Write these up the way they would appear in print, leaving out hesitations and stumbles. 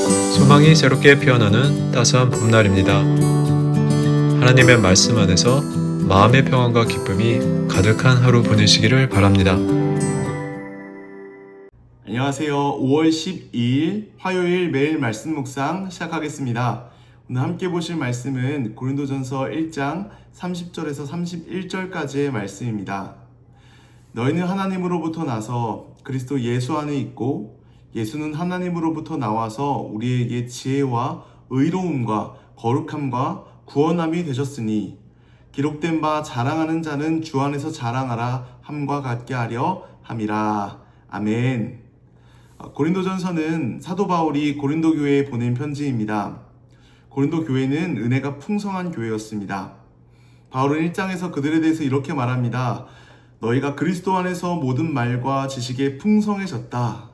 소망이 새롭게 피어나는 따스한 봄날입니다. 하나님의 말씀 안에서 마음의 평안과 기쁨이 가득한 하루 보내시기를 바랍니다. 안녕하세요. 5월 12일 화요일 매일 말씀 묵상 시작하겠습니다. 오늘 함께 보실 말씀은 고린도전서 1장 30절에서 31절까지의 말씀입니다. 너희는 하나님으로부터 나서 그리스도 예수 안에 있고 예수는 하나님으로부터 나와서 우리에게 지혜와 의로움과 거룩함과 구원함이 되셨으니 기록된 바 자랑하는 자는 주 안에서 자랑하라 함과 같게 하려 함이라. 아멘. 고린도전서는 사도 바울이 고린도 교회에 보낸 편지입니다. 고린도 교회는 은혜가 풍성한 교회였습니다. 바울은 1장에서 그들에 대해서 이렇게 말합니다. 너희가 그리스도 안에서 모든 말과 지식에 풍성해졌다.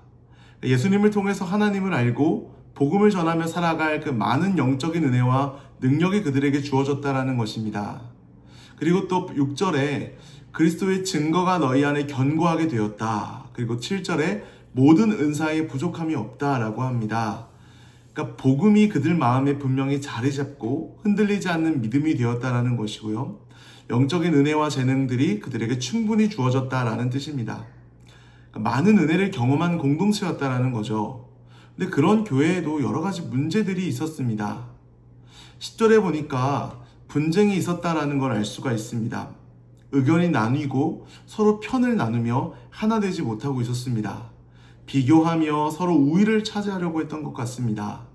예수님을 통해서 하나님을 알고 복음을 전하며 살아갈 그 많은 영적인 은혜와 능력이 그들에게 주어졌다라는 것입니다. 그리고 또 6절에 그리스도의 증거가 너희 안에 견고하게 되었다. 그리고 7절에 모든 은사에 부족함이 없다라고 합니다. 그러니까 복음이 그들 마음에 분명히 자리 잡고 흔들리지 않는 믿음이 되었다라는 것이고요. 영적인 은혜와 재능들이 그들에게 충분히 주어졌다라는 뜻입니다. 그러니까 많은 은혜를 경험한 공동체였다라는 거죠. 근데 그런 교회에도 여러 가지 문제들이 있었습니다. 10절에 보니까 분쟁이 있었다라는 걸 알 수가 있습니다. 의견이 나뉘고 서로 편을 나누며 하나 되지 못하고 있었습니다. 비교하며 서로 우위를 차지하려고 했던 것 같습니다.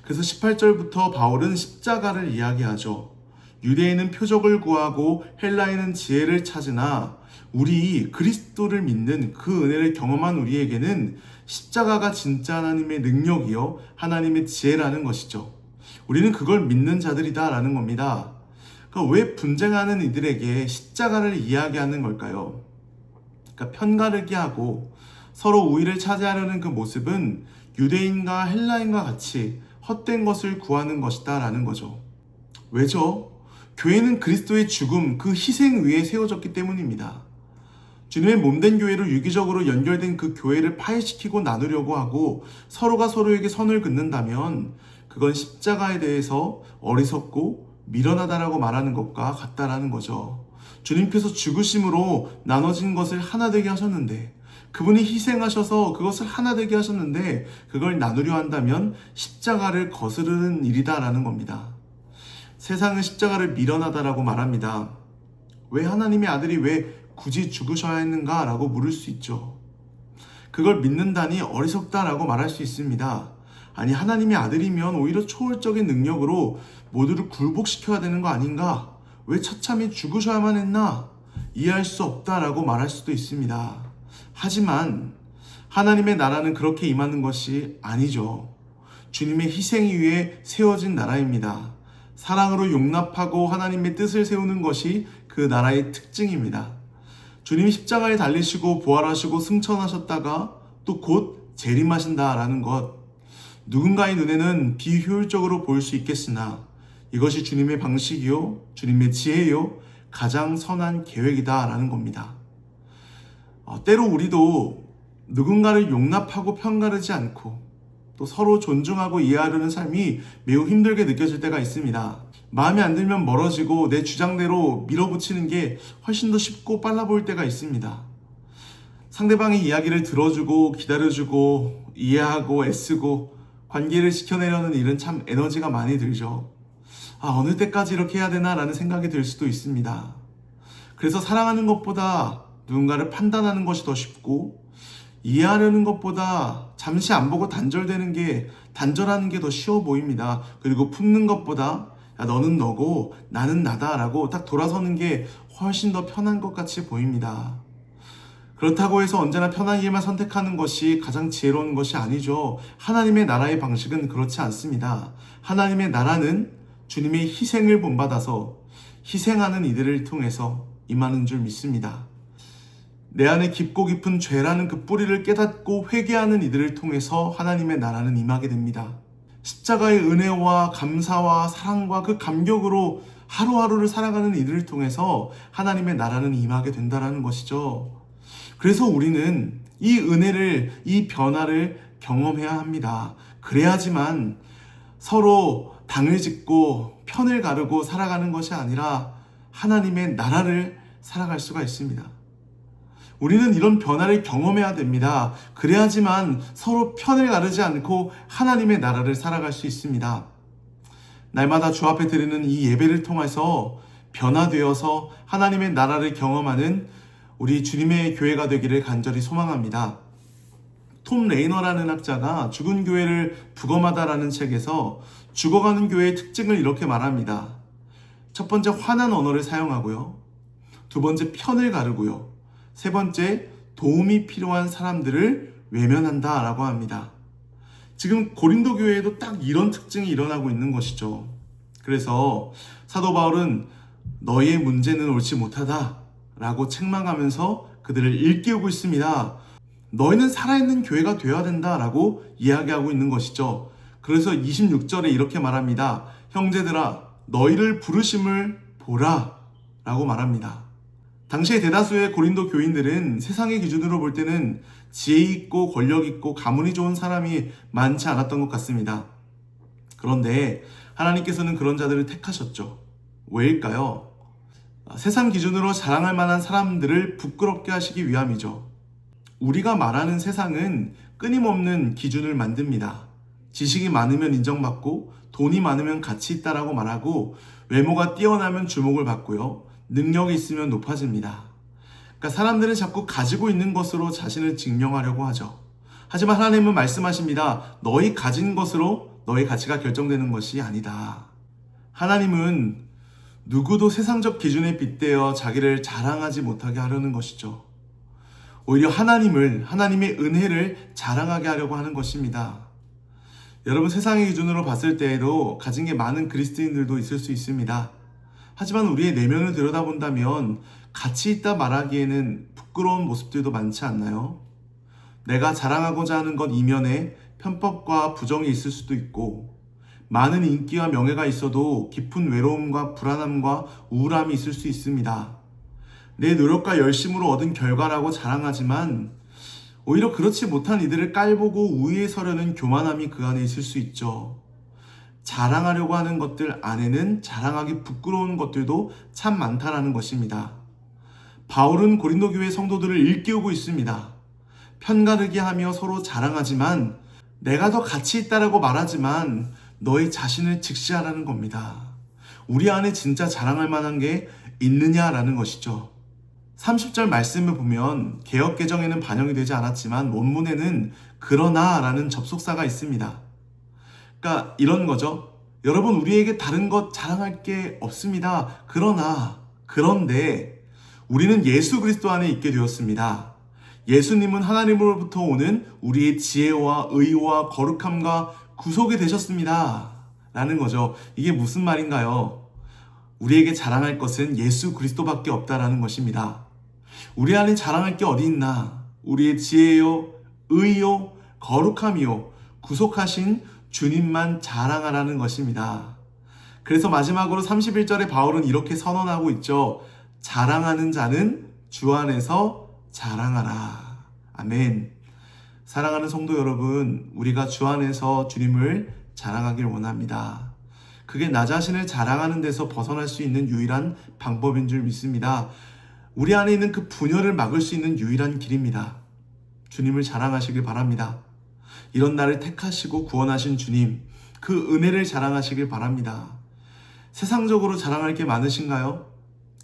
그래서 18절부터 바울은 십자가를 이야기하죠. 유대인은 표적을 구하고 헬라인은 지혜를 찾으나 우리 그리스도를 믿는 그 은혜를 경험한 우리에게는 십자가가 진짜 하나님의 능력이요 하나님의 지혜라는 것이죠. 우리는 그걸 믿는 자들이다 라는 겁니다. 그러니까 왜 분쟁하는 이들에게 십자가를 이야기하는 걸까요? 그러니까 편가르기 하고 서로 우위를 차지하려는 그 모습은 유대인과 헬라인과 같이 헛된 것을 구하는 것이다 라는 거죠. 왜죠? 교회는 그리스도의 죽음, 그 희생 위에 세워졌기 때문입니다. 주님의 몸된 교회로 유기적으로 연결된 그 교회를 파괴시키고 나누려고 하고 서로가 서로에게 선을 긋는다면 그건 십자가에 대해서 어리석고 미련하다라고 말하는 것과 같다라는 거죠. 주님께서 죽으심으로 나눠진 것을 하나 되게 하셨는데 그분이 희생하셔서 그것을 하나 되게 하셨는데 그걸 나누려 한다면 십자가를 거스르는 일이다라는 겁니다. 세상은 십자가를 미련하다라고 말합니다. 왜 하나님의 아들이 왜 굳이 죽으셔야 했는가? 라고 물을 수 있죠. 그걸 믿는다니 어리석다라고 말할 수 있습니다. 아니 하나님의 아들이면 오히려 초월적인 능력으로 모두를 굴복시켜야 되는 거 아닌가? 왜 처참히 죽으셔야만 했나? 이해할 수 없다라고 말할 수도 있습니다. 하지만 하나님의 나라는 그렇게 임하는 것이 아니죠. 주님의 희생 위에 세워진 나라입니다. 사랑으로 용납하고 하나님의 뜻을 세우는 것이 그 나라의 특징입니다. 주님이 십자가에 달리시고 부활하시고 승천하셨다가 또 곧 재림하신다라는 것. 누군가의 눈에는 비효율적으로 보일 수 있겠으나 이것이 주님의 방식이요, 주님의 지혜요, 가장 선한 계획이다라는 겁니다. 때로 우리도 누군가를 용납하고 편가르지 않고 또 서로 존중하고 이해하려는 삶이 매우 힘들게 느껴질 때가 있습니다. 마음에 안 들면 멀어지고 내 주장대로 밀어붙이는 게 훨씬 더 쉽고 빨라 보일 때가 있습니다. 상대방의 이야기를 들어주고 기다려주고 이해하고 애쓰고 관계를 지켜내려는 일은 참 에너지가 많이 들죠. 어느 때까지 이렇게 해야 되나 라는 생각이 들 수도 있습니다. 그래서 사랑하는 것보다 누군가를 판단하는 것이 더 쉽고 이해하려는 것보다 잠시 안 보고 단절하는 게 더 쉬워 보입니다. 그리고 품는 것보다 야, 너는 너고 나는 나다 라고 딱 돌아서는 게 훨씬 더 편한 것 같이 보입니다. 그렇다고 해서 언제나 편한 길만 선택하는 것이 가장 지혜로운 것이 아니죠. 하나님의 나라의 방식은 그렇지 않습니다. 하나님의 나라는 주님의 희생을 본받아서 희생하는 이들을 통해서 임하는 줄 믿습니다. 내 안에 깊고 깊은 죄라는 그 뿌리를 깨닫고 회개하는 이들을 통해서 하나님의 나라는 임하게 됩니다. 십자가의 은혜와 감사와 사랑과 그 감격으로 하루하루를 살아가는 이들을 통해서 하나님의 나라는 임하게 된다는 것이죠. 그래서 우리는 이 은혜를, 이 변화를 경험해야 합니다. 그래야지만 서로 당을 짓고 편을 가르고 살아가는 것이 아니라 하나님의 나라를 살아갈 수가 있습니다. 우리는 이런 변화를 경험해야 됩니다. 그래야지만 서로 편을 가르지 않고 하나님의 나라를 살아갈 수 있습니다. 날마다 주 앞에 드리는 이 예배를 통해서 변화되어서 하나님의 나라를 경험하는 우리 주님의 교회가 되기를 간절히 소망합니다. 톰 레이너라는 학자가 죽은 교회를 부검하다라는 책에서 죽어가는 교회의 특징을 이렇게 말합니다. 첫 번째, 화난 언어를 사용하고요. 두 번째, 편을 가르고요. 세 번째, 도움이 필요한 사람들을 외면한다 라고 합니다. 지금 고린도 교회에도 딱 이런 특징이 일어나고 있는 것이죠. 그래서 사도 바울은 너희의 문제는 옳지 못하다 라고 책망하면서 그들을 일깨우고 있습니다. 너희는 살아있는 교회가 되어야 된다 라고 이야기하고 있는 것이죠. 그래서 26절에 이렇게 말합니다. 형제들아 너희를 부르심을 보라 라고 말합니다. 당시에 대다수의 고린도 교인들은 세상의 기준으로 볼 때는 지혜 있고 권력 있고 가문이 좋은 사람이 많지 않았던 것 같습니다. 그런데 하나님께서는 그런 자들을 택하셨죠. 왜일까요? 세상 기준으로 자랑할 만한 사람들을 부끄럽게 하시기 위함이죠. 우리가 말하는 세상은 끊임없는 기준을 만듭니다. 지식이 많으면 인정받고 돈이 많으면 가치 있다라고 말하고 외모가 뛰어나면 주목을 받고요. 능력이 있으면 높아집니다. 그러니까 사람들은 자꾸 가지고 있는 것으로 자신을 증명하려고 하죠. 하지만 하나님은 말씀하십니다. 너희 가진 것으로 너희 가치가 결정되는 것이 아니다. 하나님은 누구도 세상적 기준에 빗대어 자기를 자랑하지 못하게 하려는 것이죠. 오히려 하나님의 은혜를 자랑하게 하려고 하는 것입니다. 여러분, 세상의 기준으로 봤을 때에도 가진 게 많은 그리스도인들도 있을 수 있습니다. 하지만 우리의 내면을 들여다본다면 가치 있다 말하기에는 부끄러운 모습들도 많지 않나요? 내가 자랑하고자 하는 것 이면에 편법과 부정이 있을 수도 있고, 많은 인기와 명예가 있어도 깊은 외로움과 불안함과 우울함이 있을 수 있습니다. 내 노력과 열심으로 얻은 결과라고 자랑하지만 오히려 그렇지 못한 이들을 깔보고 우위에 서려는 교만함이 그 안에 있을 수 있죠. 자랑하려고 하는 것들 안에는 자랑하기 부끄러운 것들도 참 많다라는 것입니다. 바울은 고린도 교회 성도들을 일깨우고 있습니다. 편가르기 하며 서로 자랑하지만 내가 더 가치 있다라고 말하지만 너의 자신을 직시하라는 겁니다. 우리 안에 진짜 자랑할 만한 게 있느냐라는 것이죠. 30절 말씀을 보면 개역개정에는 반영이 되지 않았지만 원문에는 그러나 라는 접속사가 있습니다. 그러니까 이런 거죠. 여러분, 우리에게 다른 것 자랑할 게 없습니다. 그런데 우리는 예수 그리스도 안에 있게 되었습니다. 예수님은 하나님으로부터 오는 우리의 지혜와 의와 거룩함과 구속이 되셨습니다. 라는 거죠. 이게 무슨 말인가요? 우리에게 자랑할 것은 예수 그리스도밖에 없다라는 것입니다. 우리 안에 자랑할 게 어디 있나? 우리의 지혜요, 의요, 거룩함이요, 구속하신 주님만 자랑하라는 것입니다. 그래서 마지막으로 31절에 바울은 이렇게 선언하고 있죠. 자랑하는 자는 주 안에서 자랑하라. 아멘. 사랑하는 성도 여러분, 우리가 주 안에서 주님을 자랑하길 원합니다. 그게 나 자신을 자랑하는 데서 벗어날 수 있는 유일한 방법인 줄 믿습니다. 우리 안에 있는 그 분열을 막을 수 있는 유일한 길입니다. 주님을 자랑하시길 바랍니다. 이런 나를 택하시고 구원하신 주님, 그 은혜를 자랑하시길 바랍니다. 세상적으로 자랑할 게 많으신가요?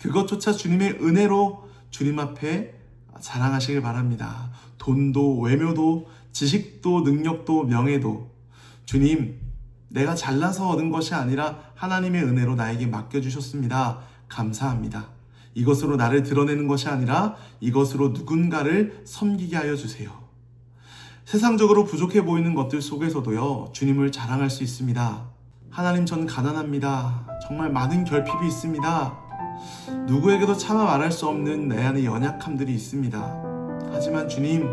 그것조차 주님의 은혜로 주님 앞에 자랑하시길 바랍니다. 돈도, 외모도, 지식도, 능력도, 명예도 주님, 내가 잘나서 얻은 것이 아니라 하나님의 은혜로 나에게 맡겨주셨습니다. 감사합니다. 이것으로 나를 드러내는 것이 아니라 이것으로 누군가를 섬기게 하여 주세요. 세상적으로 부족해 보이는 것들 속에서도요, 주님을 자랑할 수 있습니다. 하나님, 저는 가난합니다. 정말 많은 결핍이 있습니다. 누구에게도 차마 말할 수 없는 내 안의 연약함들이 있습니다. 하지만 주님,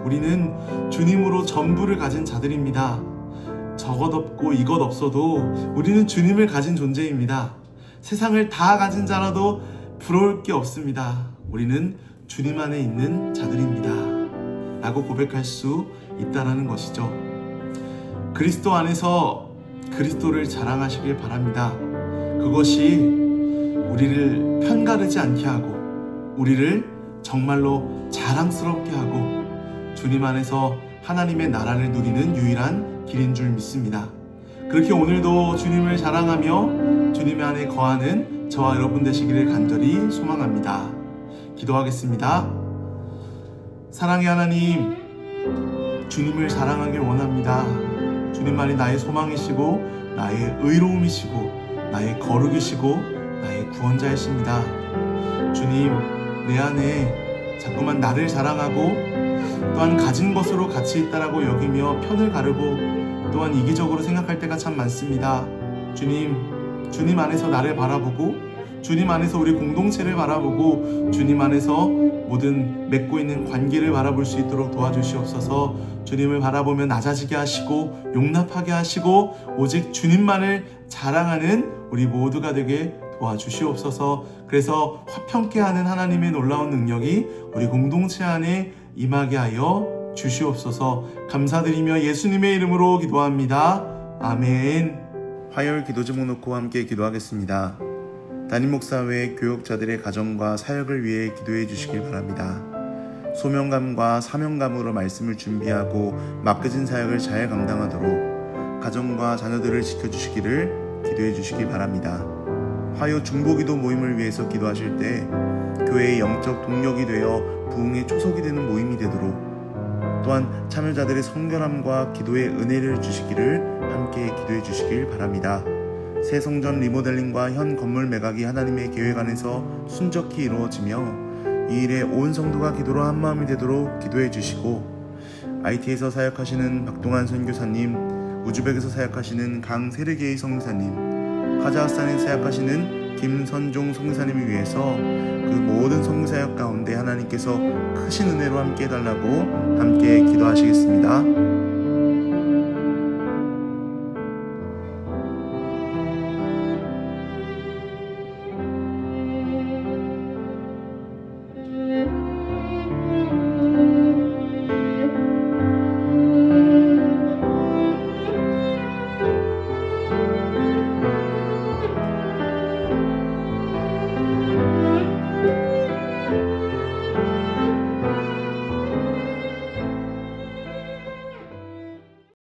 우리는 주님으로 전부를 가진 자들입니다. 저것 없고 이것 없어도 우리는 주님을 가진 존재입니다. 세상을 다 가진 자라도 부러울 게 없습니다. 우리는 주님 안에 있는 자들입니다. 라고 고백할 수 있다는 것이죠. 그리스도 안에서 그리스도를 자랑하시길 바랍니다. 그것이 우리를 편가르지 않게 하고 우리를 정말로 자랑스럽게 하고 주님 안에서 하나님의 나라를 누리는 유일한 길인 줄 믿습니다. 그렇게 오늘도 주님을 자랑하며 주님 안에 거하는 저와 여러분 되시기를 간절히 소망합니다. 기도하겠습니다. 사랑의 하나님, 주님을 자랑하길 원합니다. 주님만이 나의 소망이시고 나의 의로움이시고 나의 거룩이시고 나의 구원자이십니다. 주님, 내 안에 자꾸만 나를 자랑하고 또한 가진 것으로 가치 있다라고 여기며 편을 가르고 또한 이기적으로 생각할 때가 참 많습니다. 주님 안에서 나를 바라보고 주님 안에서 우리 공동체를 바라보고 주님 안에서 모든 맺고 있는 관계를 바라볼 수 있도록 도와주시옵소서. 주님을 바라보며 낮아지게 하시고 용납하게 하시고 오직 주님만을 자랑하는 우리 모두가 되게 도와주시옵소서. 그래서 화평케 하는 하나님의 놀라운 능력이 우리 공동체 안에 임하게 하여 주시옵소서. 감사드리며 예수님의 이름으로 기도합니다. 아멘. 화요일 기도 제목 놓고 함께 기도하겠습니다. 담임 목사 외 교역자들의 가정과 사역을 위해 기도해 주시길 바랍니다. 소명감과 사명감으로 말씀을 준비하고 맡겨진 사역을 잘 감당하도록 가정과 자녀들을 지켜주시기를 기도해 주시기 바랍니다. 화요 중보기도 모임을 위해서 기도하실 때 교회의 영적 동력이 되어 부흥의 초석이 되는 모임이 되도록 또한 참여자들의 성결함과 기도의 은혜를 주시기를 함께 기도해 주시길 바랍니다. 새 성전 리모델링과 현 건물 매각이 하나님의 계획 안에서 순적히 이루어지며 이 일에 온 성도가 기도로 한마음이 되도록 기도해 주시고 IT에서 사역하시는 박동환 선교사님, 우즈벡에서 사역하시는 강세르게이 성교사님, 카자흐스탄에서 사역하시는 김선종 성교사님을 위해서 그 모든 성교사역 가운데 하나님께서 크신 은혜로 함께 해달라고 함께 기도하시겠습니다.